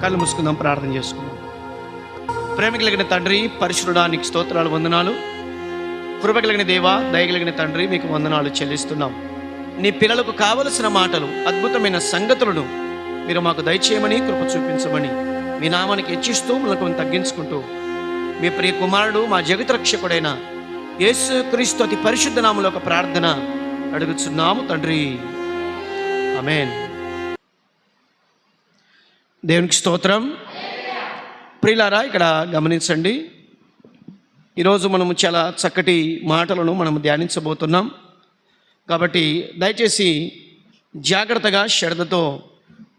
కళ్ళు మూసుకుందాం, ప్రార్థన చేసుకుందాం. ప్రేమ కలిగిన తండ్రి, పరిశుద్ధుడా, నీకు స్తోత్రాలు, వందనాలు. కృప కలిగిన దేవా, దయ కలిగిన తండ్రి, మీకు వందనాలు చెల్లిస్తున్నాం. నీ పిల్లలకు కావలసిన మాటలు, అద్భుతమైన సంగతులను మీరు మాకు దయచేయమని, కృప చూపించమని మీ నామానికి హెచ్చిస్తూ మనకు తగ్గించుకుంటూ మీ ప్రియ కుమారుడు, మా జగత్ రక్షకుడైన యేసు క్రీస్తు అతి పరిశుద్ధ నామములో ఒక ప్రార్థన అడుగుతున్నాము తండ్రి, ఆమేన్. దేవునికి స్తోత్రం. ప్రియులారా, ఇక్కడ గమనించండి. ఈరోజు మనము చాలా చక్కటి మాటలను మనము ధ్యానించబోతున్నాం. కాబట్టి దయచేసి జాగ్రత్తగా శ్రద్ధతో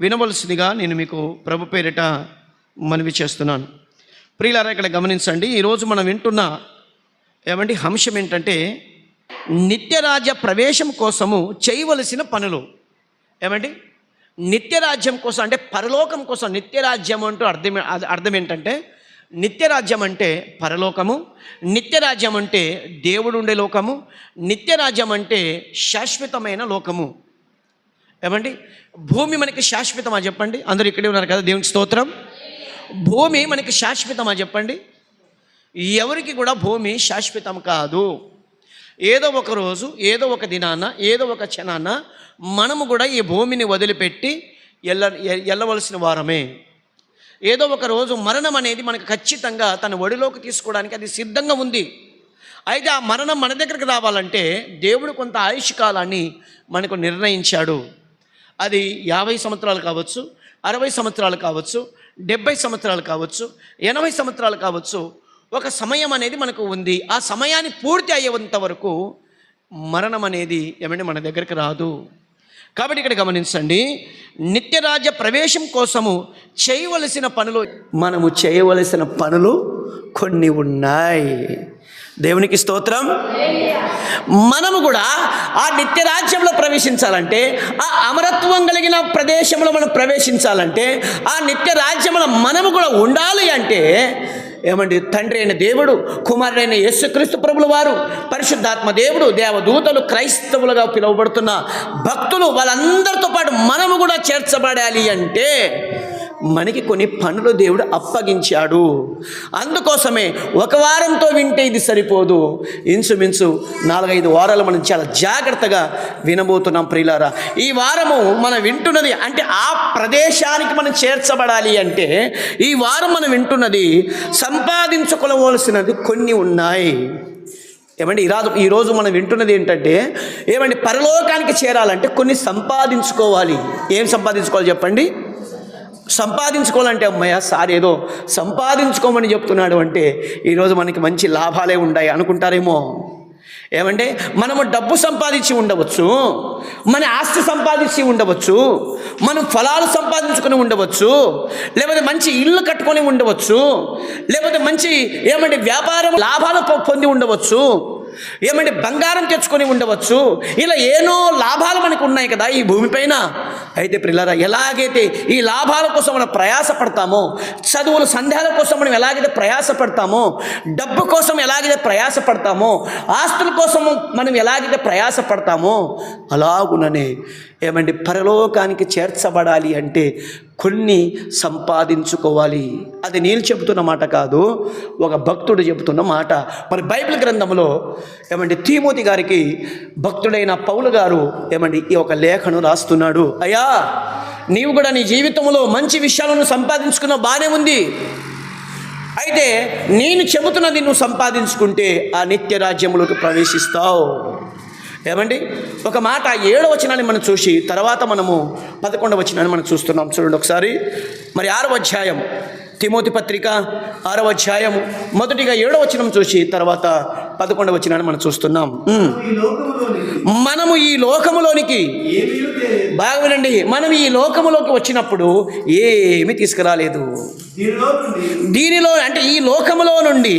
వినవలసిందిగా నేను మీకు ప్రభు పేరిట మనవి చేస్తున్నాను. ప్రియులారా, ఇక్కడ గమనించండి. ఈరోజు మనం వింటున్న అంశం ఏంటంటే నిత్యరాజ్య ప్రవేశం కోసము చేయవలసిన పనులు. నిత్యరాజ్యం కోసం అంటే పరలోకం కోసం. నిత్యరాజ్యం అంటూ అర్థం ఏంటంటే, నిత్యరాజ్యం అంటే పరలోకము, నిత్యరాజ్యం అంటే దేవుడు ఉండే లోకము, నిత్యరాజ్యం అంటే శాశ్వతమైన లోకము. భూమి మనకి శాశ్వతమా చెప్పండి? అందరూ ఇక్కడే ఉన్నారు కదా, దేవునికి స్తోత్రం. భూమి మనకి శాశ్వతమా చెప్పండి? ఎవరికి కూడా భూమి శాశ్వతం కాదు. ఏదో ఒక రోజు, ఏదో ఒక దినాన, ఏదో ఒక క్షణాన మనము కూడా ఈ భూమిని వదిలిపెట్టి వెళ్ళవలసిన వారమే. ఏదో ఒక రోజు మరణం అనేది మనకు ఖచ్చితంగా తన ఒడిలోకి తీసుకోవడానికి అది సిద్ధంగా ఉంది. అయితే ఆ మరణం మన దగ్గరికి రావాలంటే దేవుడు కొంత ఆయుష్ కాలాన్ని మనకు నిర్ణయించాడు. అది 50 సంవత్సరాలు కావచ్చు, 60 సంవత్సరాలు కావచ్చు, 70 సంవత్సరాలు కావచ్చు, 80 సంవత్సరాలు కావచ్చు. ఒక సమయం అనేది మనకు ఉంది. ఆ సమయాన్ని పూర్తి అయ్యేంత వరకు మరణం అనేది మన దగ్గరికి రాదు. కాబట్టి ఇక్కడ గమనించండి, నిత్యరాజ్య ప్రవేశం కోసము చేయవలసిన పనులు, మనము చేయవలసిన పనులు కొన్ని ఉన్నాయి. దేవునికి స్తోత్రం. మనము కూడా ఆ నిత్యరాజ్యంలో ప్రవేశించాలంటే, ఆ అమరత్వం కలిగిన ప్రదేశంలో మనం ప్రవేశించాలంటే, ఆ నిత్యరాజ్యంలో మనము కూడా ఉండాలి అంటే తండ్రి అయిన దేవుడు, కుమారుడైన యేసుక్రీస్తు ప్రభుల వారు, పరిశుద్ధాత్మ దేవుడు, దేవదూతలు, క్రైస్తవులుగా పిలువబడుతున్న భక్తులు, వాళ్ళందరితో పాటు మనము కూడా చేర్చబడాలి అంటే మనకి కొన్ని పనులు దేవుడు అప్పగించాడు. అందుకోసమే ఒక వారంతో వింటే ఇది సరిపోదు. ఇంచుమించు 4-5 వారాలు మనం చాలా జాగ్రత్తగా వినబోతున్నాం. ప్రియులారా, ఈ వారము మనం వింటున్నది అంటే ఆ ప్రదేశానికి మనం చేర్చబడాలి అంటే ఈ వారం మనం వింటున్నది సంపాదించుకోవలసినది కొన్ని ఉన్నాయి. ఈరోజు మనం వింటున్నది ఏంటంటే పరలోకానికి చేరాలంటే కొన్ని సంపాదించుకోవాలి. ఏం సంపాదించుకోవాలి చెప్పండి? సంపాదించుకోవాలంటే అమ్మయ్య సార్ ఏదో సంపాదించుకోమని చెప్తున్నాడు అంటే ఈరోజు మనకి మంచి లాభాలే ఉన్నాయి అనుకుంటారేమో. మనము డబ్బు సంపాదించి ఉండవచ్చు, మన ఆస్తి సంపాదించి ఉండవచ్చు, మనం ఫలాలు సంపాదించుకొని ఉండవచ్చు, లేకపోతే మంచి ఇల్లు కట్టుకొని ఉండవచ్చు, లేకపోతే మంచి వ్యాపారం లాభాలు పొంది ఉండవచ్చు, బంగారం తెచ్చుకొని ఉండవచ్చు. ఇలా ఏనో లాభాలు మనకు ఉన్నాయి కదా ఈ భూమిపైన. అయితే ప్రియులారా, ఎలాగైతే ఈ లాభాల కోసం మనం ప్రయాసపడతామో, చదువుల సందేహాల కోసం మనం ఎలాగైతే ప్రయాసపడతామో, డబ్బు కోసం ఎలాగైతే ప్రయాసపడతామో, ఆస్తుల కోసం మనం ఎలాగైతే ప్రయాసపడతామో, అలాగుననే పరలోకానికి చేర్చబడాలి అంటే కొన్ని సంపాదించుకోవాలి. అది నేను చెబుతున్న మాట కాదు, ఒక భక్తుడు చెబుతున్న మాట. మరి బైబిల్ గ్రంథంలో తిమోతి గారికి భక్తుడైన పౌలు గారు ఈ ఒక లేఖను రాస్తున్నాడు. అయ్యా, నీవు కూడా నీ జీవితంలో మంచి విషయాలను సంపాదించుకున్న బాగానే ఉంది. అయితే నేను చెబుతున్నది నువ్వు సంపాదించుకుంటే ఆ నిత్య రాజ్యంలోకి ప్రవేశిస్తావు. ఒక మాట 7వ వచనాన్ని మనం చూసి తర్వాత మనము 11వ వచనాన్ని మనం చూస్తున్నాం. చూడండి ఒకసారి. మరి 6వ అధ్యాయం, తిమోతి పత్రిక 6వ అధ్యాయము మొదటిగా 7వ వచనం చూసి తర్వాత 11వ వచనాన్ని మనం చూస్తున్నాం. మనము ఈ లోకములోనికి, బాగా వినండి, మనం ఈ లోకములోకి వచ్చినప్పుడు ఏమీ తీసుకురాలేదు. దీనిలో అంటే ఈ లోకములో నుండి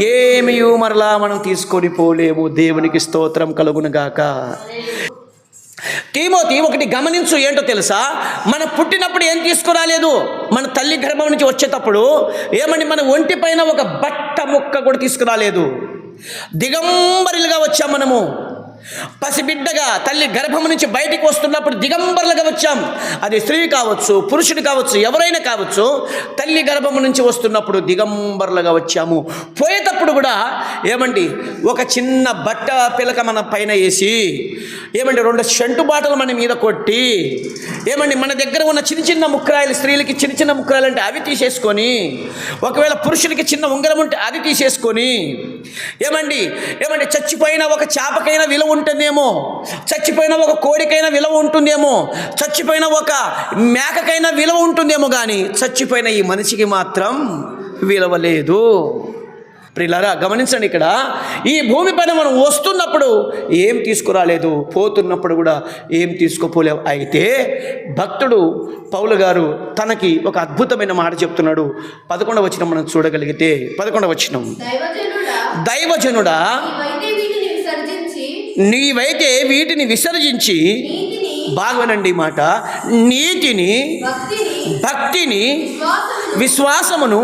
ఏమీ మరలా మనం తీసుకొని పోలేము. దేవునికి స్తోత్రం కలుగునుగాక. తిమోతి ఒకటి గమనించు, ఏంటో తెలుసా? మనం పుట్టినప్పుడు ఏం తీసుకురాలేదు. మన తల్లి గర్భం నుంచి వచ్చేటప్పుడు మన ఒంటి పైన ఒక బట్ట ముక్క కూడా తీసుకురాలేదు. దిగంబరిలుగా వచ్చాం మనము. పసిబిడ్డగా తల్లి గర్భం నుంచి బయటికి వస్తున్నప్పుడు దిగంబరులుగా వచ్చాం. అది స్త్రీ కావచ్చు, పురుషుడు కావచ్చు, ఎవరైనా కావచ్చు. తల్లి గర్భం నుంచి వస్తున్నప్పుడు దిగంబరులుగా వచ్చాము. పోయేటప్పుడు కూడా ఏమండి ఒక చిన్న బట్ట పిలక మన పైన వేసి, ఏమండి 2 షంటు బాటలు మన మీద కొట్టి, ఏమండి మన దగ్గర ఉన్న చిన్న చిన్న ముక్కరాయలు, స్త్రీలకి చిన్న చిన్న ముక్కరాయలు అంటే అవి తీసేసుకొని, ఒకవేళ పురుషులకి చిన్న ఉంగరం ఉంటే అది తీసేసుకొని, ఏమండి చచ్చిపోయిన ఒక చేపకైనా విలువ ఉంటుందేమో, చచ్చిపోయిన ఒక కోడికైనా విలువ ఉంటుందేమో, చచ్చిపోయిన ఒక మేకకైనా విలువ ఉంటుందేమో, కానీ చచ్చిపోయిన ఈ మనిషికి మాత్రం విలువ లేదు. ప్రియులారా గమనించండి, ఇక్కడ ఈ భూమి పైన మనం వస్తున్నప్పుడు ఏం తీసుకురాలేదు, పోతున్నప్పుడు కూడా ఏం తీసుకుపోలేవు. అయితే భక్తుడు పౌలు గారు తనకి ఒక అద్భుతమైన మాట చెప్తున్నాడు. 11వ వచనం మనం చూడగలిగితే, 11వ వచనం, దైవజనుడా నీవైతే వీటిని విసర్జించి, బాగోనండి మాట, నీతిని, భక్తిని, విశ్వాసమును,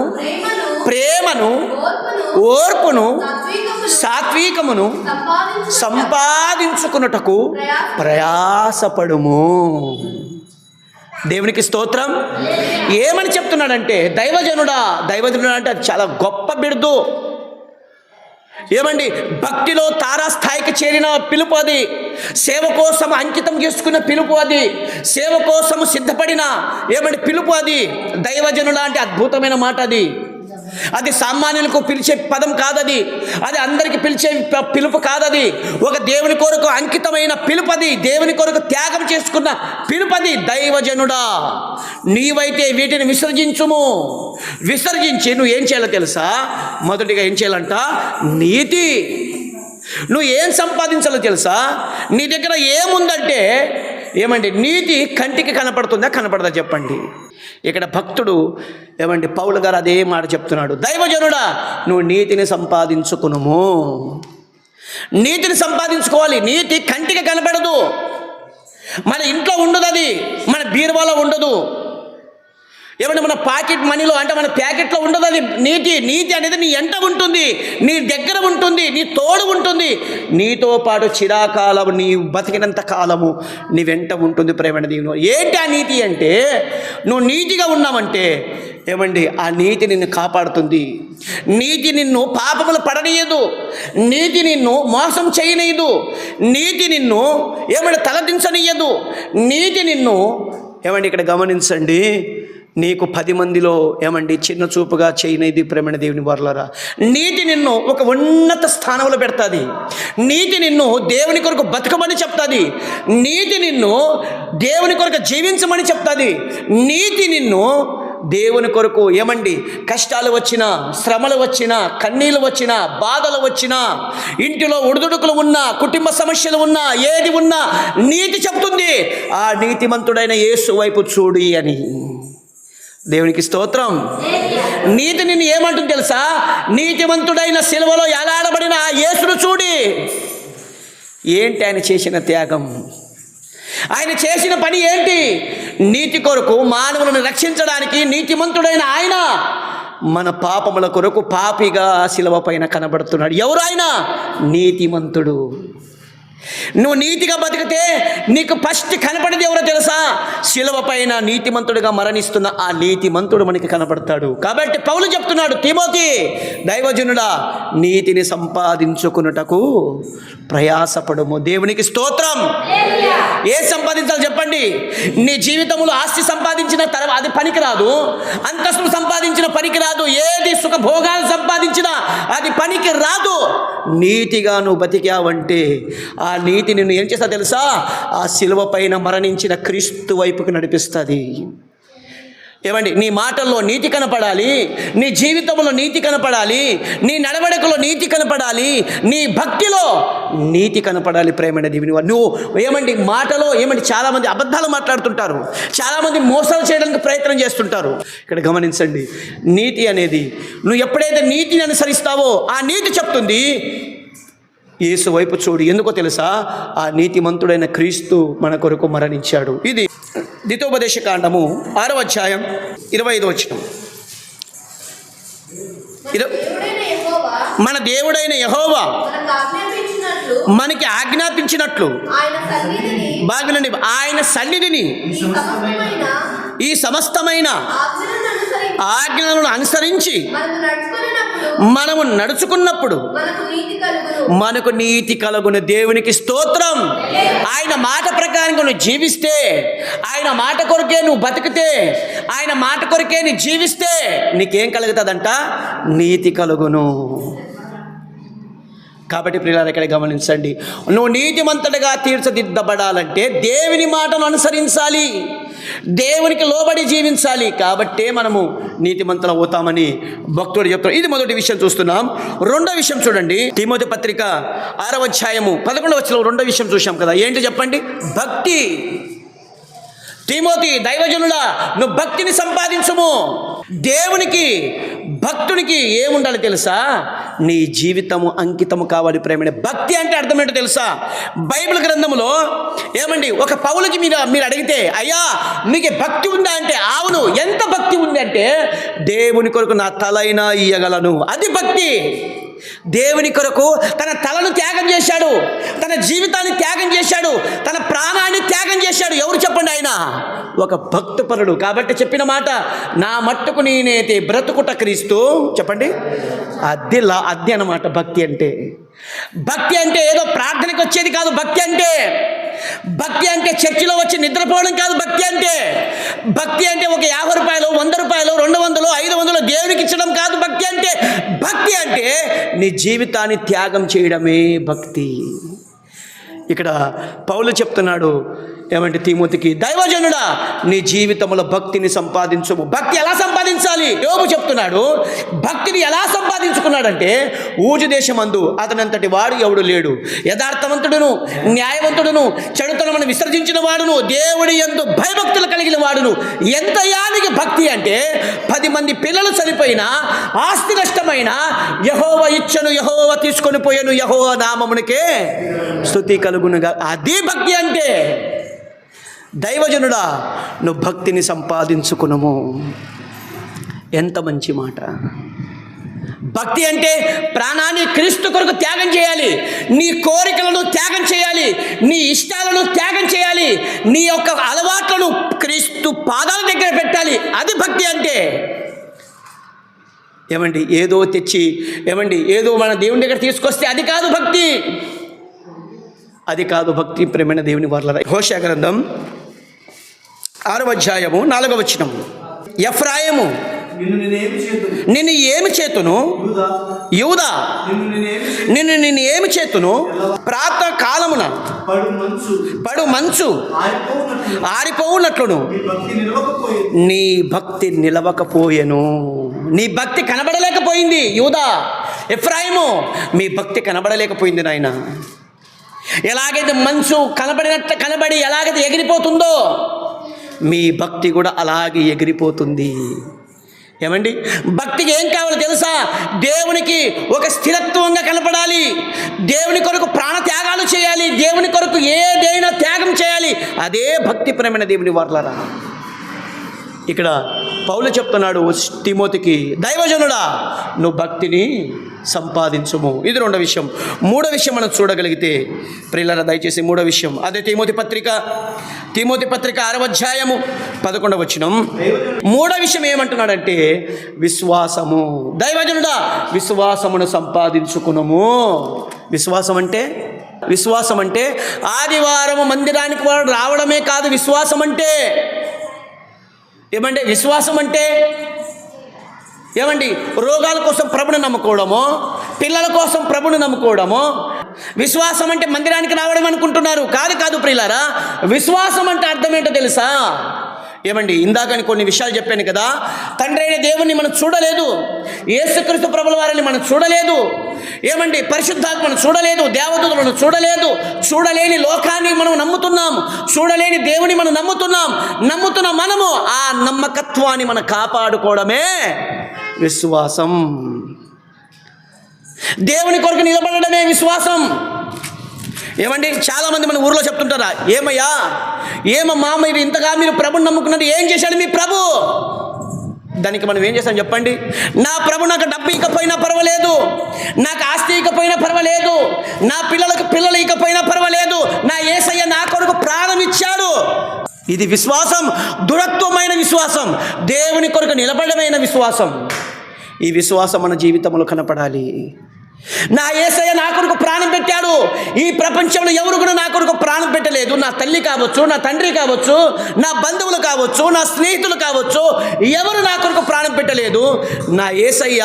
ప్రేమను, ఓర్పును, సాత్వికమును సంపాదించుకున్నటకు ప్రయాసపడుము. దేవునికి స్తోత్రం. ఏమని చెప్తున్నాడంటే దైవజనుడా అంటే అది చాలా గొప్ప బిరుదు. ఏమండి భక్తిలో తారాస్థాయికి చేరిన పిలుపు అది. సేవ కోసం అంకితం చేసుకున్న పిలుపు అది. సేవ కోసం సిద్ధపడిన పిలుపు అది. దైవజనుడా అంటే అద్భుతమైన మాట అది. అది సామాన్యులకు పిలిచే పదం కాదది. అది అందరికి పిలిచే పిలుపు కాదది. ఒక దేవుని కొరకు అంకితమైన పిలుపది. దేవుని కొరకు త్యాగం చేసుకున్న పిలుపది. దైవజనుడా నీవైతే వీటిని విసర్జించుము. విసర్జించి నువ్వు ఏం చేయాలో తెలుసా? మొదటిగా ఏం చేయాలంట? నీతి. నువ్వు ఏం సంపాదించాలో తెలుసా? నీ దగ్గర ఏముందంటే నీతి కంటికి కనపడుతుందా, కనపడదా చెప్పండి. ఇక్కడ భక్తుడు పౌలు గారు అదే మాట చెప్తున్నాడు. దైవజనుడా నువ్వు నీతిని సంపాదించుకునుము. నీతిని సంపాదించుకోవాలి. నీతి కంటికి కనపడదు, మన ఇంట్లో ఉండదు, అది మన బీరువాలో ఉండదు, మన పాకెట్ మనీలో అంటే మన ప్యాకెట్లో ఉండదు. అది నీతి అనేది నీ ఎంట ఉంటుంది, నీ దగ్గర ఉంటుంది, నీ తోడు ఉంటుంది, నీతో పాటు చిరాకాలము, నీ బతికినంత కాలము నీ వెంట ఉంటుంది. ప్రేమైన దేవుని ఏంటి ఆ నీతి అంటే, నువ్వు నీతిగా ఉన్నావంటే ఆ నీతి నిన్ను కాపాడుతుంది. నీతి నిన్ను పాపములు పడనీయదు. నీతి నిన్ను మోసం చేయనీయదు. నీతి నిన్ను తలదించనీయదు. నీతి నిన్ను ఇక్కడ గమనించండి, నీకు 10 మందిలో చిన్న చూపుగా చేయనిది. ప్రేమైన దేవుని వారలారా, నీతి నిన్ను ఒక ఉన్నత స్థానంలో పెడుతుంది. నీతి నిన్ను దేవుని కొరకు బతకమని చెప్తుంది. నీతి నిన్ను దేవుని కొరకు జీవించమని చెప్తుంది. నీతి నిన్ను దేవుని కొరకు కష్టాలు వచ్చినా, శ్రమలు వచ్చినా, కన్నీళ్ళు వచ్చినా, బాధలు వచ్చినా, ఇంటిలో ఒడిదుడుకులు ఉన్నా, కుటుంబ సమస్యలు ఉన్నా, ఏది ఉన్నా నీతి చెప్తుంది. ఆ నీతిమంతుడైన యేసు వైపు చూడు అని. దేవునికి స్తోత్రం. నీతి నిన్ను ఏమంటుంది తెలుసా? నీతిమంతుడైన సిలువలో ఎలాడబడిన ఆ యేసును చూడి. ఏంటి ఆయన చేసిన త్యాగం? ఆయన చేసిన పని ఏంటి? నీతి కొరకు మానవులను రక్షించడానికి నీతిమంతుడైన ఆయన మన పాపముల కొరకు పాపిగా శిలువ పైన కనబడుతున్నాడు. ఎవరు ఆయన? నీతిమంతుడు. నువ్వు నీతిగా బతికితే నీకు ఫస్ట్ కనపడేది ఎవరో తెలుసా? శిలువ పైన నీతిమంతుడిగా మరణిస్తున్న ఆ నీతిమంతుడు మనకి కనపడతాడు. కాబట్టి పౌలు చెప్తున్నాడు, తిమోతి దైవజనుడా నీతిని సంపాదించుకున్నటకు ప్రయాసపడము. దేవునికి స్తోత్రం. ఏ సంపాదించాలి చెప్పండి? నీ జీవితంలో ఆస్తి సంపాదించిన తర్వాత అది పనికిరాదు, అంతస్తులు సంపాదించిన పనికిరాదు, ఏది సుఖభోగాలు సంపాదించినా అది పనికి రాదు. నీతిగా నువ్వు బతికావంటే ఆ నీతి నిన్ను ఏం చేస్తా తెలుసా? ఆ శిలువ పైన మరణించిన క్రీస్తు వైపుకి నడిపిస్తుంది. నీ మాటల్లో నీతి కనపడాలి, నీ జీవితంలో నీతి కనపడాలి, నీ నడవడికలో నీతి కనపడాలి, నీ భక్తిలో నీతి కనపడాలి. ప్రేమైన దేవుని వారు నువ్వు మాటలో చాలామంది అబద్ధాలు మాట్లాడుతుంటారు, చాలామంది మోసాలు చేయడానికి ప్రయత్నం చేస్తుంటారు. ఇక్కడ గమనించండి, నీతి అనేది నువ్వు ఎప్పుడైతే నీతిని అనుసరిస్తావో ఆ నీతి చెప్తుంది యేసు వైపు చూడు. ఎందుకో తెలుసా? ఆ నీతిమంతుడైన క్రీస్తు మన కొరకు మరణించాడు. ఇది ద్వితోపదేశకాండము 6వ అధ్యాయం 25వ వచనం. మన దేవుడైన యెహోవా మనకి ఆజ్ఞాపించినట్లు బాగునండి ఆయన సన్నిధిని ఈ సమస్తమైన ఆజ్ఞలను అనుసరించి మనము నడుచుకున్నప్పుడు మనకు నీతి కలుగును. దేవునికి స్తోత్రం. ఆయన మాట ప్రకారం నువ్వు జీవిస్తే, ఆయన మాట కొరకే నువ్వు బతికితే, ఆయన మాట కొరకే నీ జీవిస్తే నీకేం కలుగుతుందంట? నీతి కలుగును. కాబట్టి ప్రియులారా ఇక్కడ గమనించండి, నువ్వు నీతిమంతుడిగా తీర్చిదిద్దబడాలంటే దేవుని మాటను అనుసరించాలి, దేవునికి లోబడి జీవించాలి. కాబట్టే మనము నీతిమంతులు అవుతామని భక్తుడు చెప్తాడు. ఇది మొదటి విషయం చూస్తున్నాం. రెండో విషయం చూడండి, తిమోతి పత్రిక 6వ అధ్యాయము 11వ వచనంలో రెండో విషయం చూసాం కదా. ఏంటి చెప్పండి? భక్తి. తిమోతి, దైవజనుడా, నువ్వు భక్తిని సంపాదించుము. దేవునికి భక్తునికి ఏముండాలి తెలుసా? నీ జీవితము అంకితము కావాలి. ప్రేమ భక్తి అంటే అర్థం ఏంటో తెలుసా? బైబిల్ గ్రంథంలో ఏమండి, ఒక పౌలుకి మీరు అడిగితే, అయ్యా నీకు భక్తి ఉందా అంటే, అవును. ఎంత భక్తి ఉంది అంటే, దేవుని కొరకు నా తలైనా ఇయ్యగలను. అది భక్తి. దేవుని కొరకు తన తలను త్యాగం చేశాడు, తన జీవితాన్ని త్యాగం చేశాడు, తన ప్రాణాన్ని త్యాగం చేశాడు. ఎవరు చెప్పండి? ఆయన ఒక భక్తిపరుడు. కాబట్టి చెప్పిన మాట, నా మట్టుకు నేనైతే బ్రతుకుట క్రీస్తు. చెప్పండి, అద్దె అన్నమాట భక్తి అంటే. భక్తి అంటే ఏదో ప్రార్థనకు వచ్చేది కాదు. భక్తి అంటే చర్చిలో వచ్చి నిద్రపోవడం కాదు. భక్తి అంటే ఒక 50 రూపాయలు, 100 రూపాయలు, 200, 500 దేవునికి ఇచ్చడం కాదు. భక్తి అంటే నీ జీవితాన్ని త్యాగం చేయడమే భక్తి. ఇక్కడ పౌలు చెప్తున్నాడు ఏమంటే తిమోతికి, దైవజనుడా నీ జీవితంలో భక్తిని సంపాదించము. భక్తి ఎలా సంపాదించాలి? యోబు చెప్తున్నాడు, భక్తిని ఎలా సంపాదించుకున్నాడంటే, ఊజు దేశమందు అతనంతటి వాడు ఎవడు లేడు, యథార్థవంతుడును, న్యాయవంతుడును, చెడుతనమును విసర్జించిన వాడును, దేవుడి యందు భయభక్తులు కలిగిన వాడును. ఎంత యానికి భక్తి అంటే, 10 మంది పిల్లలు చనిపోయినా, ఆస్తి నష్టమైన, యెహోవా ఇచ్చను, యెహోవా తీసుకొని పోయాను, యెహోవా నామమునికే స్తుతి కలుగునుగా. అది భక్తి అంటే. దైవజనుడా నువ్వు భక్తిని సంపాదించుకునము. ఎంత మంచి మాట. భక్తి అంటే ప్రాణాన్ని క్రీస్తు కొరకు త్యాగం చేయాలి, నీ కోరికలను త్యాగం చేయాలి, నీ ఇష్టాలను త్యాగం చేయాలి, నీ యొక్క అలవాట్లను క్రీస్తు పాదాల దగ్గర పెట్టాలి. అది భక్తి అంటే. ఏమండి, ఏదో తెచ్చి ఏదో మన దేవుని దగ్గర తీసుకొస్తే అది కాదు భక్తి. అది కాదు భక్తి. ప్రేమైన దేవుని వారలారా, హోషేయ గ్రంథం 6వ అధ్యాయము 4వ వచనం, ఎఫ్రాయిము నిన్ను ఏమి చేతును, యూదా నిన్ను ఏమి చేతును, ప్రాతః కాలమున పడు మంచు ఆరిపోవునట్లును నీ భక్తి నిలవకపోయెను. నీ భక్తి కనబడలేకపోయింది. యూదా, ఎఫ్రాయిము, మీ భక్తి కనబడలేకపోయింది నాయన. ఎలాగైతే మంచు కనబడి ఎలాగైతే ఎగిరిపోతుందో, మీ భక్తి కూడా అలాగే ఎగిరిపోతుంది. ఏమండి, భక్తికి ఏం కావాలో తెలుసా? దేవునికి ఒక స్థిరత్వంగా కనపడాలి, దేవుని కొరకు ప్రాణ త్యాగాలు చేయాలి, దేవుని కొరకు ఏదైనా త్యాగం చేయాలి. అదే భక్తి. ప్రేమైన దేవుని వారలారా, ఇక్కడ పౌలు చెప్తున్నాడు తిమోతికి, దైవజనుడా నువ్వు భక్తిని సంపాదించుము. ఇది రెండో విషయం. మూడో విషయం మనం చూడగలిగితే ప్రియులారా, దయచేసి మూడో విషయం అదే తిమోతి పత్రిక 6వ అధ్యాయము 11వ వచనం. మూడో విషయం ఏమంటున్నాడంటే విశ్వాసము. దైవజనుడా విశ్వాసమును సంపాదించుకునము. విశ్వాసం అంటే ఆదివారం మందిరానికి రావడమే కాదు. విశ్వాసం అంటే ఏమంటే, విశ్వాసం అంటే ఏమండి, రోగాల కోసం ప్రభుని నమ్ముకోవడము, పిల్లల కోసం ప్రభుని నమ్ముకోవడము. విశ్వాసం అంటే మందిరానికి రావడం అనుకుంటున్నారు. కాదు ప్రియులారా, విశ్వాసం అంటే అర్థం ఏంటో తెలుసా? ఏమండి, ఇందాకని కొన్ని విషయాలు చెప్పాను కదా. తండ్రి అయిన దేవుణ్ణి మనం చూడలేదు, యేసుక్రీస్తు ప్రభుల వారిని మనం చూడలేదు, ఏమండి పరిశుద్ధాత్మను చూడలేదు, దేవదూతలను చూడలేదు. చూడలేని లోకాన్ని మనం నమ్ముతున్నాం, చూడలేని దేవుని మనం నమ్ముతున్న మనము ఆ నమ్మకత్వాన్ని మనం కాపాడుకోవడమే విశ్వాసం. దేవుని కొరకు నిలబడడమే విశ్వాసం. ఏమండి, చాలామంది మన ఊర్లో చెప్తుంటారా, ఏమమ్మా మీరు ఇంతగా మీరు ప్రభుని నమ్ముకున్నారు, ఏం చేశాడు మీ ప్రభు? దానికి మనం ఏం చేస్తాం చెప్పండి? నా ప్రభు నాకు డబ్బు ఇకపోయినా పర్వాలేదు, నాకు ఆస్తి ఇకపోయినా పర్వాలేదు, నా పిల్లలకు పిల్లలు ఇకపోయినా పర్వాలేదు, నా యేసయ్య నా కొరకు ప్రాణం ఇచ్చాడు. ఇది విశ్వాసం, దృఢత్వమైన విశ్వాసం, దేవుని కొరకు నిలబడమైన విశ్వాసం. ఈ విశ్వాసం మన జీవితంలో కనపడాలి. నా యేసయ్య నా కొరకు ప్రాణం పెట్టాడు. ఈ ప్రపంచంలో ఎవరు కూడా నా కొరకు ప్రాణం పెట్టలేదు. నా తల్లి కావచ్చు, నా తండ్రి కావచ్చు, నా బంధువులు కావచ్చు, నా స్నేహితులు కావచ్చు, ఎవరు నా కొరకు ప్రాణం పెట్టలేదు. నా యేసయ్య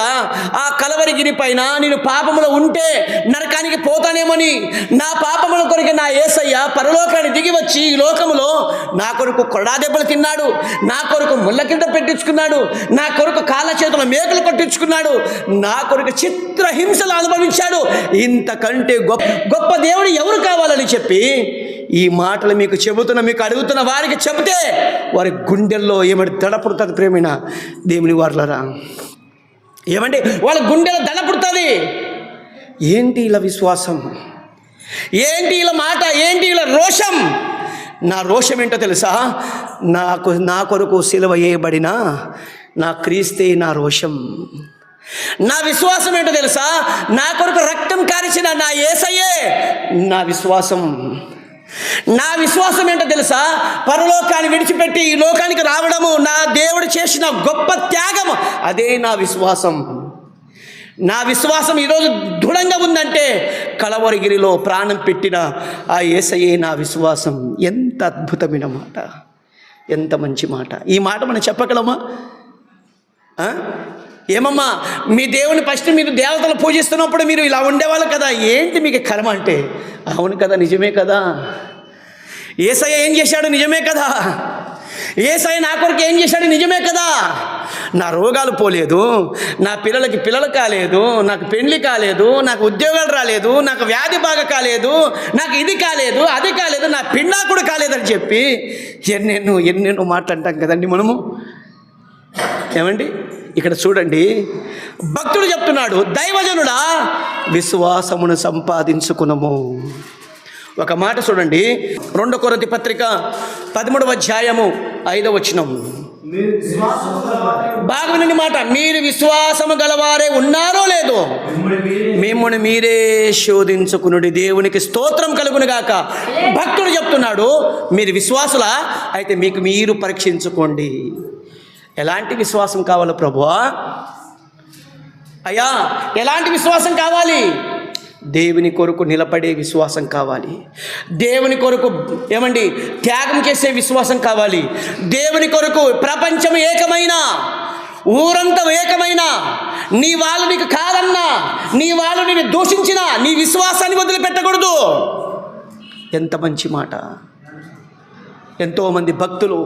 ఆ కలవరిగిరి పైన నేను పాపములో ఉంటే నరకానికి పోతానేమని నా పాపముల కొరకు నా యేసయ్య పరలోకాన్ని దిగి వచ్చి ఈ లోకములో నా కొరకు కొరడా దెబ్బలు తిన్నాడు, నా కొరకు ముళ్ళ కింద పెట్టించుకున్నాడు, నా కొరకు కాళ్ళ చేతుల మేకలు కొట్టించుకున్నాడు, నా కొరకు చిత్రహింసలు అనుభవించాడు. ఇంతకంటే గొప్ప దేవుడు ఎవరు కావాలని చెప్పి ఈ మాటలు మీకు చెబుతున్న, మీకు అడుగుతున్న వారికి చెబితే వారి గుండెల్లో ఏమంటే దడ పుడుతుంది. ప్రేమిన దేవుని వారలారా, ఏమంటే వాళ్ళ గుండెలో దడ పుడుతుంది. ఏంటి ఇలా విశ్వాసం, ఏంటి ఇలా మాట, ఏంటి ఇలా రోషం? నా రోషం ఏంటో తెలుసా? నా కొరకు సిలువ వేయబడిన నా క్రీస్తే నా రోషం. నా విశ్వాసం ఏంటో తెలుసా? నా కొరకు రక్తం కారిచిన నా యేసయ్యే నా విశ్వాసం. నా విశ్వాసం ఏంటో తెలుసా? పరలోకాన్ని విడిచిపెట్టి ఈ లోకానికి రావడము నా దేవుడు చేసిన గొప్ప త్యాగం, అదే నా విశ్వాసం. నా విశ్వాసం ఈరోజు దృఢంగా ఉందంటే కలవరిగిరిలో ప్రాణం పెట్టిన ఆ యేసయ్యే నా విశ్వాసం. ఎంత అద్భుతమైన మాట, ఎంత మంచి మాట. ఈ మాట మనం చెప్పగలమా? ఏమమ్మా మీ దేవుని ఫస్ట్ మీరు దేవతలు పూజిస్తున్నప్పుడు మీరు ఇలా ఉండేవాళ్ళు కదా, ఏంటి మీకు కర్మ అంటే? అవును కదా, నిజమే కదా. యేసయ్య ఏం చేశాడు? నిజమే కదా. యేసయ్య నా కొరకు ఏం చేశాడు? నిజమే కదా. నా రోగాలు పోలేదు, నా పిల్లలకి పిల్లలు కాలేదు, నాకు పెళ్లి కాలేదు, నాకు ఉద్యోగాలు రాలేదు, నాకు వ్యాధి బాగా కాలేదు, నాకు ఇది కాలేదు, అది కాలేదు, నా పిండా కూడా కాలేదని చెప్పి ఎన్నెన్నో మాట్లాడతాం కదండి మనము. ఏమండి ఇక్కడ చూడండి, భక్తుడు చెప్తున్నాడు, దైవజనుడా విశ్వాసమును సంపాదించుకునము. ఒక మాట చూడండి, 2 కొరింథీ పత్రిక 13వ అధ్యాయము 5వ వచనం. బాగా వినండి మాట, మీరు విశ్వాసము గలవారే ఉన్నారో లేదో మిమ్మల్ని మీరే శోధించుకునుడి, దేవునికి స్తోత్రం కలుగునుగాక. భక్తుడు చెప్తున్నాడు, మీరు విశ్వాసులా? అయితే మీకు మీరు పరీక్షించుకోండి. ఎలాంటి విశ్వాసం కావాలి ప్రభువా? అయ్యా ఎలాంటి విశ్వాసం కావాలి? దేవుని కొరకు నిలబడే విశ్వాసం కావాలి. దేవుని కొరకు ఏమండి త్యాగం చేసే విశ్వాసం కావాలి. దేవుని కొరకు ప్రపంచం ఏకమైన, ఊరంతా ఏకమైన, నీ వాళ్ళు నీకు కాదన్నా, నీ వాళ్ళు నేను దూషించినా నీ విశ్వాసాన్ని వదిలిపెట్టకూడదు. ఎంత మంచి మాట. ఎంతోమంది భక్తులు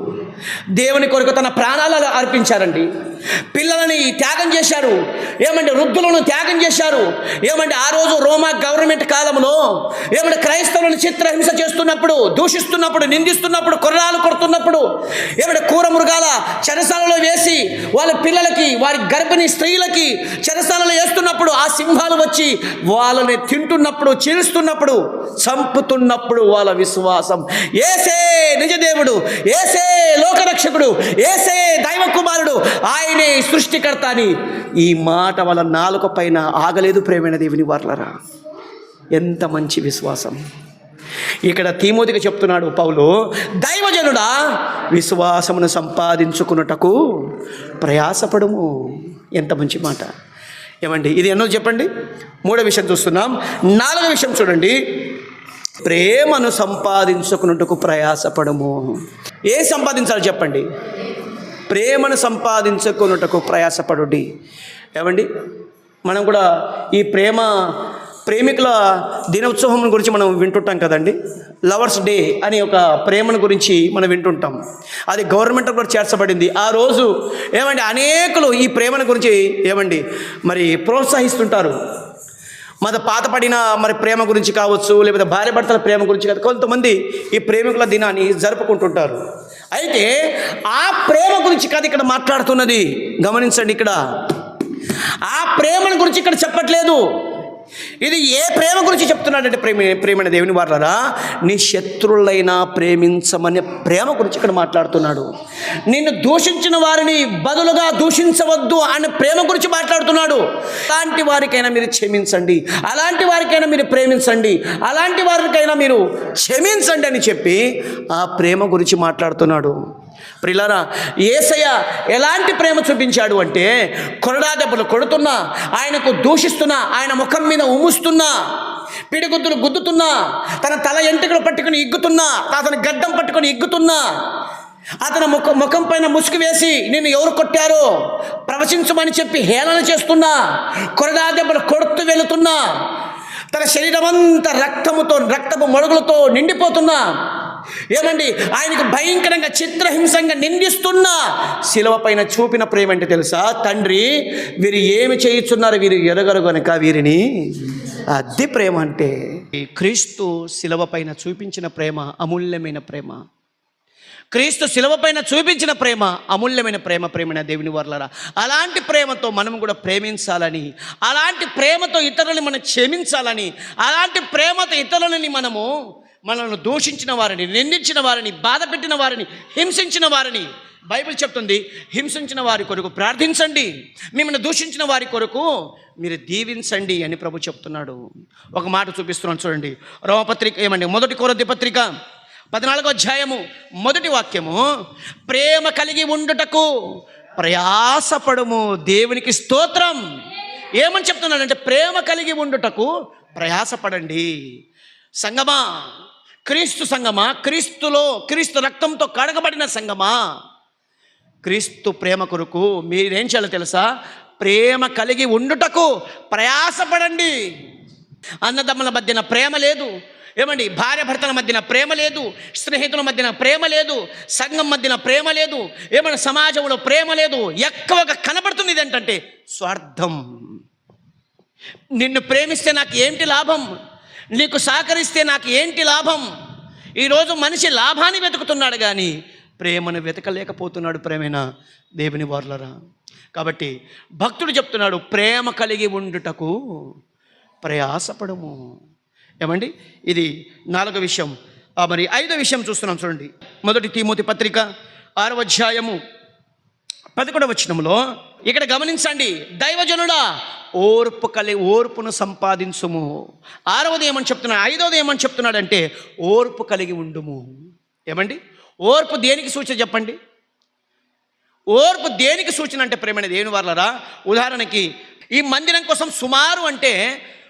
దేవుని కొరకు తన ప్రాణాలను అర్పించారండి. పిల్లలని త్యాగం చేశారు, ఏమంటే వృద్ధులను త్యాగం చేశారు. ఏమంటే ఆ రోజు రోమా గవర్నమెంట్ కాలంలో ఏమంటే క్రైస్తవులను చిత్రహింస చేస్తున్నప్పుడు, దూషిస్తున్నప్పుడు, నిందిస్తున్నప్పుడు, కొర్రాలు కొడుతున్నప్పుడు, ఏమంటే క్రూర మృగాల చెరసాలలో వేసి వాళ్ళ పిల్లలకి, వారి గర్భిణీ స్త్రీలకి చెరసాలలో వేస్తున్నప్పుడు ఆ సింహాలు వచ్చి వాళ్ళని తింటున్నప్పుడు, చీలుస్తున్నప్పుడు, చంపుతున్నప్పుడు వాళ్ళ విశ్వాసం యేసే నిజదేవుడు, యేసే లోకరక్షకుడు, యేసే దైవ కుమారుడు, ఆయనే సృష్టికర్త అని ఈ మాట వాళ్ళ నాలుక పైన ఆగలేదు. ప్రేమైన దేవుని వారలారా, ఎంత మంచి విశ్వాసం. ఇక్కడ తీమోతికి చెప్తున్నాడు పౌలు, దైవజనుడా విశ్వాసమును సంపాదించుకున్నటకు ప్రయాసపడము. ఎంత మంచి మాట. ఏమండి ఇది ఎన్నో చెప్పండి. 3వ విషయం చూస్తున్నాం. 4వ విషయం చూడండి, ప్రేమను సంపాదించుకున్నట్టుకు ప్రయాసపడము. ఏం సంపాదించాలి చెప్పండి? ప్రేమను సంపాదించుకున్నట్టుకు ప్రయాసపడుడి. ఏమండి మనం కూడా ఈ ప్రేమికుల దినోత్సవం గురించి మనం వింటుంటాం కదండి. లవర్స్ డే అని ఒక ప్రేమను గురించి మనం వింటుంటాం. అది గవర్నమెంట్ కూడా చేర్చబడింది. ఆ రోజు ఏమండి అనేకులు ఈ ప్రేమను గురించి ఏమండి మరి ప్రోత్సహిస్తుంటారు. పాతపడిన మరి ప్రేమ గురించి కావచ్చు, లేకపోతే భార్య భర్తల ప్రేమ గురించి కాదు, కొంతమంది ఈ ప్రేమికుల దినాన్ని జరుపుకుంటుంటారు. అయితే ఆ ప్రేమ గురించి కాదు ఇక్కడ మాట్లాడుతున్నది. గమనించండి, ఇక్కడ ఆ ప్రేమను గురించి ఇక్కడ చెప్పట్లేదు. ఇది ఏ ప్రేమ గురించి చెప్తున్నాడంటే ప్రేమైన దేవుని వారలారా, నీ శత్రువులైనా ప్రేమించమనే ప్రేమ గురించి ఇక్కడ మాట్లాడుతున్నాడు. నిన్ను దూషించిన వారిని బదులుగా దూషించవద్దు అనే ప్రేమ గురించి మాట్లాడుతున్నాడు. అలాంటి వారికైనా మీరు క్షమించండి, అలాంటి వారికైనా మీరు ప్రేమించండి, అలాంటి వారికైనా మీరు క్షమించండి అని చెప్పి ఆ ప్రేమ గురించి మాట్లాడుతున్నాడు. ప్రియులారా, యేసయ్య ఎలాంటి ప్రేమ చూపించాడు అంటే, కొరడా దెబ్బలు కొడుతున్నా, ఆయనకు దూషిస్తున్నా, ఆయన ముఖం మీద ఉమ్ముస్తున్నా, పిడిగుద్దులు గుద్దుతున్నా, తన తల ఎంటికలు పట్టుకుని ఇగ్గుతున్నా, అతని గడ్డం పట్టుకొని ఇగ్గుతున్నా, అతని ముఖం పైన ముసుగు వేసి నిన్ను ఎవరు కొట్టారో ప్రవచించమని చెప్పి హేళన చేస్తున్నా, కొరడా దెబ్బలు కొడుతూ వెళుతున్నా, తన శరీరం అంతా రక్తపు మడుగులతో నిండిపోతున్నా, ఏమండి ఆయనకు భయంకరంగా చిత్రహింసంగా నిందిస్తున్నా, శిలువ పైన చూపిన ప్రేమ అంటే తెలుసా? తండ్రి, వీరు ఏమి చేయుచున్నారు, వీరు ఎరగరు గనుక వీరిని. అది ప్రేమ అంటే. క్రీస్తు శిలువ పైన చూపించిన ప్రేమ అమూల్యమైన ప్రేమ. క్రీస్తు శిలువ పైన చూపించిన ప్రేమ అమూల్యమైన ప్రేమైన దేవుని వర్లారా, అలాంటి ప్రేమతో మనం కూడా ప్రేమించాలని, అలాంటి ప్రేమతో ఇతరులని మనం క్షమించాలని, అలాంటి ప్రేమతో ఇతరులని మనల్ని దూషించిన వారిని, నిందించిన వారిని, బాధ పెట్టిన వారిని, హింసించిన వారిని బైబిల్ చెప్తుంది, హింసించిన వారి కొరకు ప్రార్థించండి, మిమ్మల్ని దూషించిన వారి కొరకు మీరు దీవించండి అని ప్రభు చెప్తున్నాడు. ఒక మాట చూపిస్తున్నాను చూడండి. రోమపత్రిక మొదటి కొరింథీ పత్రిక 14వ అధ్యాయము 1వ వాక్యము, ప్రేమ కలిగి ఉండుటకు ప్రయాసపడము. దేవునికి స్తోత్రం. ఏమని చెప్తున్నాడంటే, ప్రేమ కలిగి ఉండుటకు ప్రయాసపడండి. సంగమా, క్రీస్తు సంగమా, క్రీస్తు రక్తంతో కడగబడిన సంగమా, క్రీస్తు ప్రేమ కొరకు మీరేం చేయాలో తెలుసా? ప్రేమ కలిగి ఉండుటకు ప్రయాసపడండి. అన్నదమ్ముల మధ్యన ప్రేమ లేదు, ఏమండి భార్య భర్తల మధ్యన ప్రేమ లేదు, స్నేహితుల మధ్యన ప్రేమ లేదు, సంఘం మధ్యన ప్రేమ లేదు, ఏమైనా సమాజంలో ప్రేమ లేదు. ఎక్కువగా కనబడుతుంది ఏంటంటే స్వార్థం. నిన్ను ప్రేమిస్తే నాకు ఏంటి లాభం, నీకు సహకరిస్తే నాకు ఏంటి లాభం. ఈరోజు మనిషి లాభాన్ని వెతుకుతున్నాడు కానీ ప్రేమను వెతకలేకపోతున్నాడు. ప్రేమైన దేవుని వారలారా, కాబట్టి భక్తుడు చెప్తున్నాడు, ప్రేమ కలిగి ఉండుటకు ప్రయాసపడము. ఏమండి, ఇది 4వ విషయం. మరి 5వ విషయం చూస్తున్నాం చూడండి. మొదటి తిమోతి పత్రిక 6వ అధ్యాయము 11వ వచనంలో ఇక్కడ గమనించండి, దైవజనుడా ఓర్పును సంపాదించుము. 6వది ఏమని చెప్తున్నాడు, 5వది ఏమని చెప్తున్నాడంటే ఓర్పు కలిగి ఉండుము. ఏమండి, ఓర్పు దేనికి సూచన చెప్పండి? ఓర్పు దేనికి సూచన అంటే ప్రేమైన దేవుని వారలారా, ఉదాహరణకి ఈ మందిరం కోసం సుమారు అంటే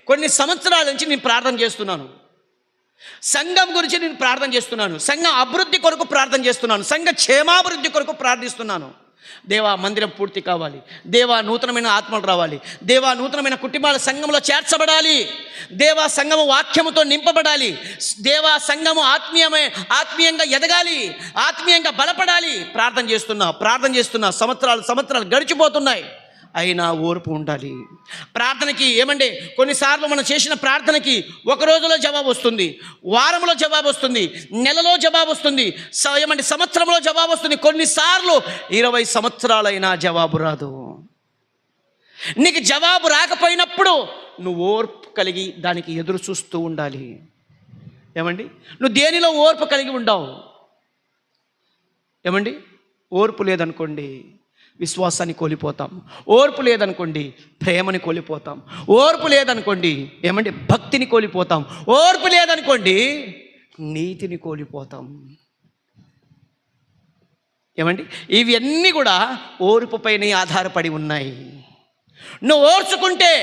కొన్ని సంవత్సరాల నుంచి నేను ప్రార్థన చేస్తున్నాను. సంఘం గురించి నేను ప్రార్థన చేస్తున్నాను, సంఘ అభివృద్ధి కొరకు ప్రార్థన చేస్తున్నాను, సంఘ క్షేమాభివృద్ధి కొరకు ప్రార్థిస్తున్నాను. దేవా, మందిరం పూర్తి కావాలి, దేవా నూతనమైన ఆత్మలు రావాలి, దేవా నూతనమైన కుటుంబాల సంఘంలో చేర్చబడాలి, దేవా సంఘము వాక్యముతో నింపబడాలి, దేవా సంఘము ఆత్మీయంగా ఎదగాలి, ఆత్మీయంగా బలపడాలి. ప్రార్థన చేస్తున్నా సంవత్సరాలు గడిచిపోతున్నాయి. అయినా ఓర్పు ఉండాలి. ప్రార్థనకి ఏమంటే కొన్నిసార్లు మనం చేసిన ప్రార్థనకి ఒక రోజులో జవాబు వస్తుంది, వారంలో జవాబు వస్తుంది, నెలలో జవాబు వస్తుంది, సంవత్సరంలో జవాబు వస్తుంది. కొన్నిసార్లు 20 సంవత్సరాలైనా జవాబు రాదు. నీకు జవాబు రాకపోయినప్పుడు నువ్వు ఓర్పు కలిగి దానికి ఎదురు చూస్తూ ఉండాలి. ఏమండి, నువ్వు దేనిలో ఓర్పు కలిగి ఉండవు? ఏమండి, ఓర్పు లేదనుకోండి విశ్వాసాన్ని కోల్పోతాం, ఓర్పు లేదనుకోండి ప్రేమని కోల్పోతాం, ఓర్పు లేదనుకోండి ఏమంటే భక్తిని కోల్పోతాం, ఓర్పు లేదనుకోండి నీతిని కోల్పోతాం. ఏమండి, ఇవన్నీ కూడా ఓర్పు పైన ఆధారపడి ఉన్నాయి. నువ్వు ఓర్చుకుంటే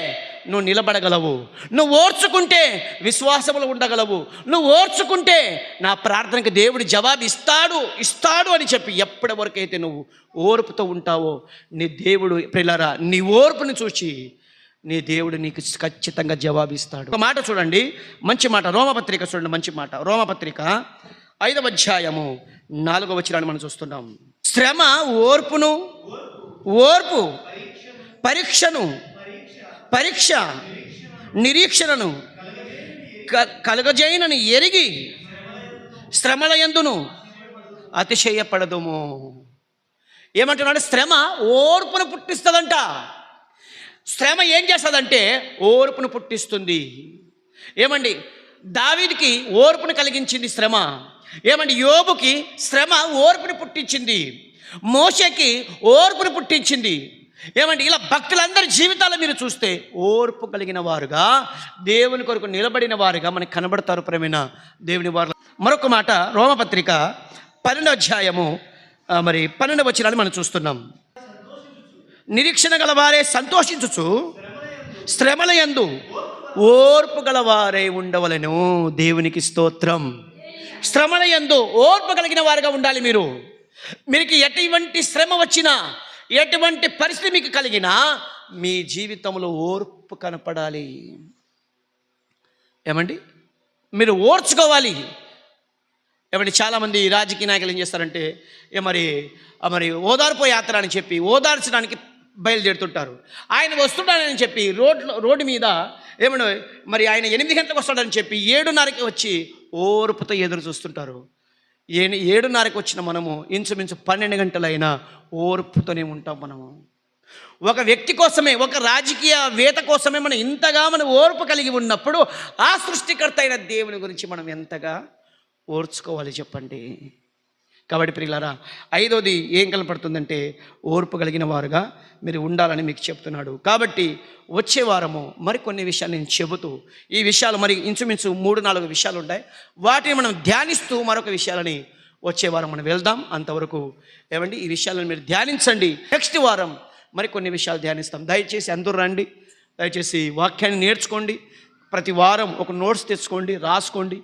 నువ్వు నిలబడగలవు, నువ్వు ఓర్చుకుంటే విశ్వాసములు ఉండగలవు, నువ్వు ఓర్చుకుంటే నా ప్రార్థనకి దేవుడు జవాబు ఇస్తాడు అని చెప్పి ఎప్పటి వరకైతే నువ్వు ఓర్పుతో ఉంటావో నీ దేవుడు ప్రియులారా, నీ ఓర్పుని చూసి నీ దేవుడు నీకు ఖచ్చితంగా జవాబిస్తాడు. ఒక మాట చూడండి, మంచి మాట, రోమపత్రిక చూడండి, మంచి మాట. రోమపత్రిక 5వ అధ్యాయము 4వ వచనాన్ని మనం చూస్తున్నాం. శ్రమ ఓర్పు పరీక్ష నిరీక్షణను కలుగజేయనని ఎరిగి శ్రమల యందును అతిశయపడదుము. ఏమంటున్నాడు? శ్రమ ఓర్పును పుట్టిస్తుందంట. శ్రమ ఏం చేస్తుందంటే ఓర్పును పుట్టిస్తుంది. ఏమండి, దావీదుకి ఓర్పును కలిగించింది శ్రమ. ఏమండి, యోబుకి శ్రమ ఓర్పును పుట్టించింది. మోషేకి ఓర్పును పుట్టించింది. ఏమండి, ఇలా భక్తులందరి జీవితాలు మీరు చూస్తే ఓర్పు కలిగిన వారుగా, దేవుని కొరకు నిలబడిన వారుగా మనకు కనబడతారు. ప్రేమైన దేవుని వారు. మరొక మాట, రోమపత్రిక 12వ అధ్యాయము 12వ వచనాన్ని మనం చూస్తున్నాం. నిరీక్షణ గలవారే సంతోషించుచు శ్రమల యందు ఓర్పు గలవారే ఉండవలెను. దేవునికి స్తోత్రం. శ్రమల యందు ఓర్పు కలిగిన వారుగా ఉండాలి. మీకు ఎటువంటి శ్రమ వచ్చినా, ఎటువంటి పరిస్థితి మీకు కలిగినా మీ జీవితంలో ఓర్పు కనపడాలి. ఏమండి, మీరు ఓర్చుకోవాలి. ఏమండి, చాలామంది రాజకీయ నాయకులు ఏం చేస్తారంటే మరి ఓదార్పు యాత్ర అని చెప్పి ఓదార్చడానికి బయలుదేరుతుంటారు. ఆయన వస్తున్నాడని చెప్పి రోడ్డు మీద మరి ఆయన 8 గంటలకు వస్తాడని చెప్పి 7:30కి వచ్చి ఓర్పుతో ఎదురు చూస్తుంటారు. 7:30కి వచ్చిన మనము ఇంచుమించు 12 గంటలైనా ఓర్పుతోనే ఉంటాం. మనము ఒక వ్యక్తి కోసమే, ఒక రాజకీయ వేత్త కోసమే మనం ఇంతగా ఓర్పు కలిగి ఉన్నప్పుడు ఆ సృష్టికర్త అయిన దేవుని గురించి మనం ఎంతగా ఓర్చుకోవాలి చెప్పండి. కాబట్టి ప్రియులారా, 5వది ఏం కనపడుతుందంటే ఓర్పు కలిగిన వారుగా మీరు ఉండాలని మీకు చెప్తున్నాడు. కాబట్టి వచ్చే వారము మరికొన్ని విషయాలు నేను చెబుతూ, ఈ విషయాలు ఇంచుమించు 3-4 విషయాలు ఉంటాయి. వాటిని మనం ధ్యానిస్తూ మరొక విషయాలని వచ్చే వారం మనం వెళ్దాం. అంతవరకు ఏమండి, ఈ విషయాలను మీరు ధ్యానించండి. నెక్స్ట్ వారం మరికొన్ని విషయాలు ధ్యానిస్తాం. దయచేసి అందరూ రండి. దయచేసి వాక్యాన్ని నేర్చుకోండి. ప్రతి వారం ఒక నోట్స్ తెచ్చుకోండి, రాసుకోండి.